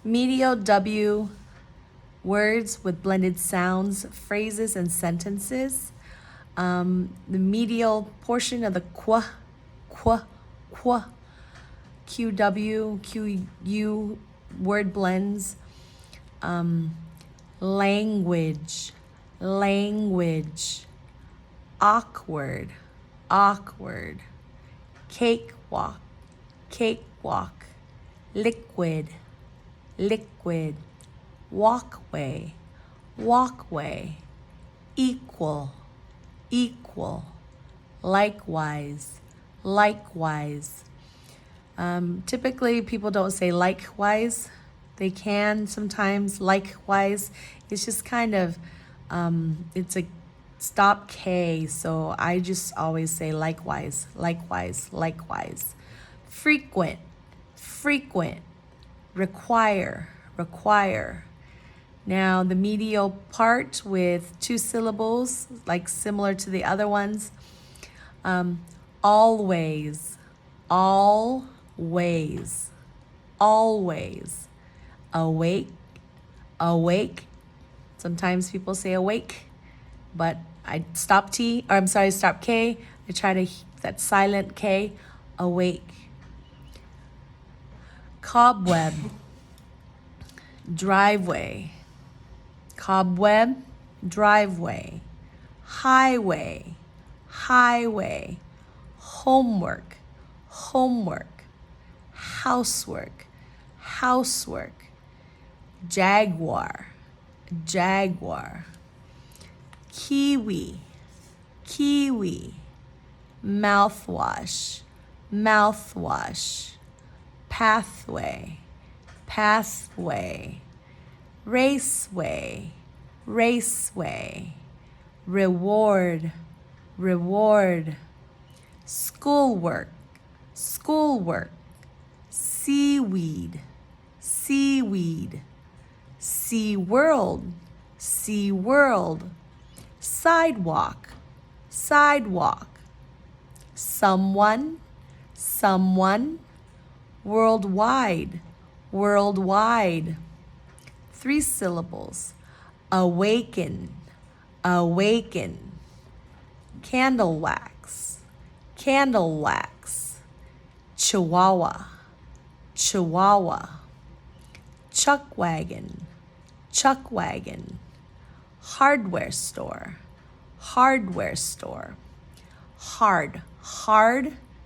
Medial W, words with blended sounds, phrases, and sentences. The medial portion of the qu, QW, QU word blends. Language, awkward, cakewalk, liquid, walkway, equal, likewise. Typically, people don't say likewise. They can sometimes. Likewise, it's just kind of, it's a stop K, so I just always say likewise. Frequent, require. Now, the medial part with 2 syllables, like similar to the other ones. Always. Awake. Sometimes people say awake, but I stop K. I try to, that silent K, awake. Cobweb, driveway. Highway. Homework. Housework. Jaguar. Kiwi. Mouthwash. Pathway. Raceway. Reward. Schoolwork. Seaweed. SeaWorld. Sidewalk. Someone. Worldwide. 3 syllables. Awaken. Candle wax. Chihuahua. Chuck wagon. Hardware store. Hard,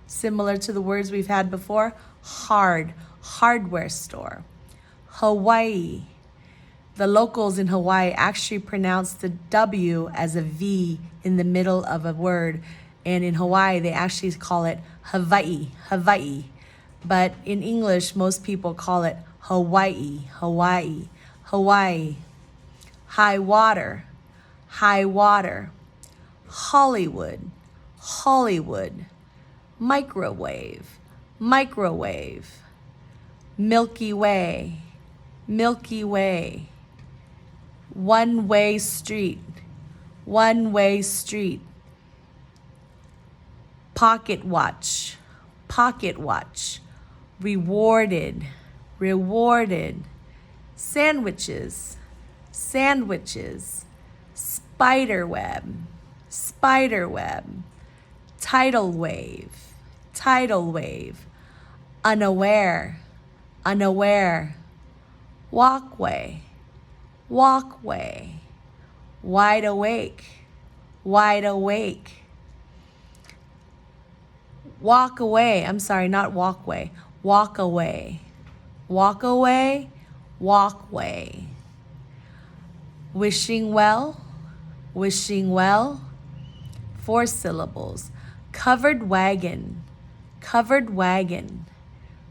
similar to the words we've had before. Hardware store. Hawaii. The locals in Hawaii actually pronounce the W as a V in the middle of a word. And in Hawaii, they actually call it Hawaii. But in English, most people call it Hawaii. High water. Hollywood. Microwave. Milky Way. One-way street. Pocket watch. Rewarded. Sandwiches. Spider web. Tidal wave. Unaware. Walkway. Wide awake. Walk away. I'm sorry, not walkway. Walk away. Walkway. Wishing well. 4 syllables. Covered wagon.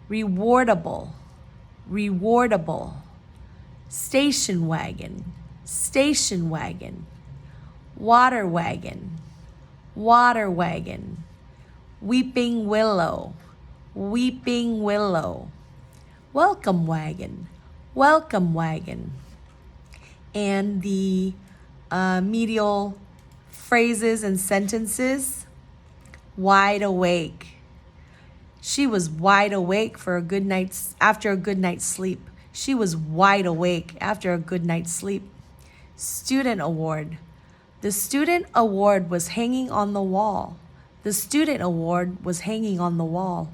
Rewardable. Station wagon. Water wagon. Weeping willow. Welcome wagon. And the medial phrases and sentences. Wide awake. She was wide awake after a good night's sleep. She was wide awake after a good night's sleep. Student award. The student award was hanging on the wall. The student award was hanging on the wall.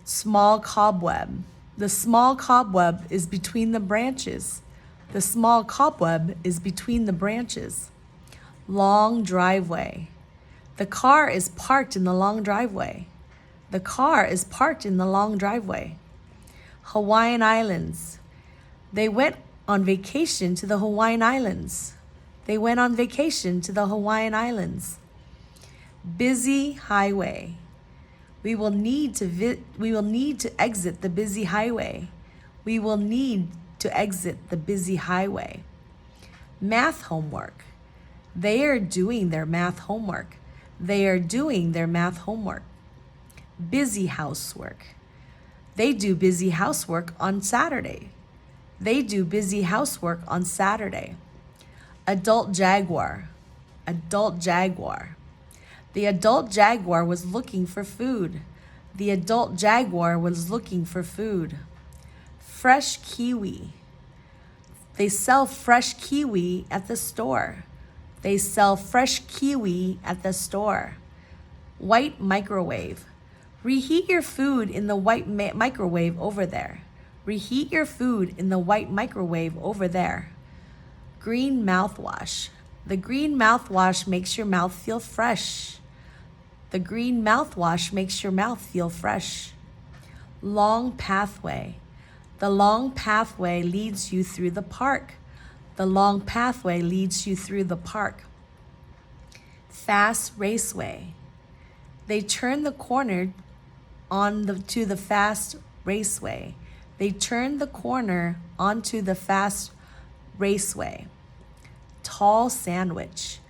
Small cobweb. The small cobweb is between the branches. The small cobweb is between the branches. Long driveway. The car is parked in the long driveway. The car is parked in the long driveway. Hawaiian Islands. They went on vacation to the Hawaiian Islands. They went on vacation to the Hawaiian Islands. Busy highway. We will need to exit the busy highway. We will need to exit the busy highway. Math homework. They are doing their math homework. They are doing their math homework. Busy housework. They do busy housework on Saturday. They do busy housework on Saturday. Adult jaguar. Adult jaguar. The adult jaguar was looking for food. The adult jaguar was looking for food. Fresh kiwi. They sell fresh kiwi at the store. They sell fresh kiwi at the store. White microwave. Reheat your food in the white microwave over there. Reheat your food in the white microwave over there. Green mouthwash. The green mouthwash makes your mouth feel fresh. The green mouthwash makes your mouth feel fresh. Long pathway. The long pathway leads you through the park. The long pathway leads you through the park. Fast raceway. They turn the corner to the fast raceway. They turned the corner onto the fast raceway. Tall sandwich.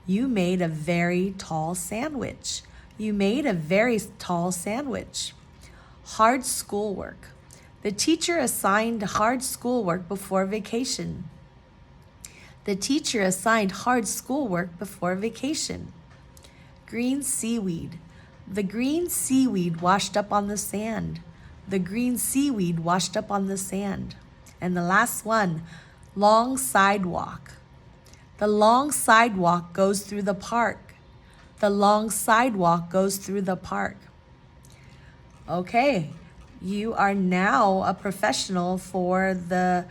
You made a very tall sandwich. You made a very tall sandwich. Hard schoolwork. The teacher assigned hard schoolwork before vacation. The teacher assigned hard schoolwork before vacation. Green seaweed. The green seaweed washed up on the sand. The green seaweed washed up on the sand. And the last one, long sidewalk. The long sidewalk goes through the park. The long sidewalk goes through the park. Okay, you are now a professional for the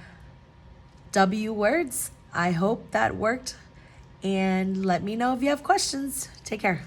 W words. I hope that worked. And let me know if you have questions. Take care.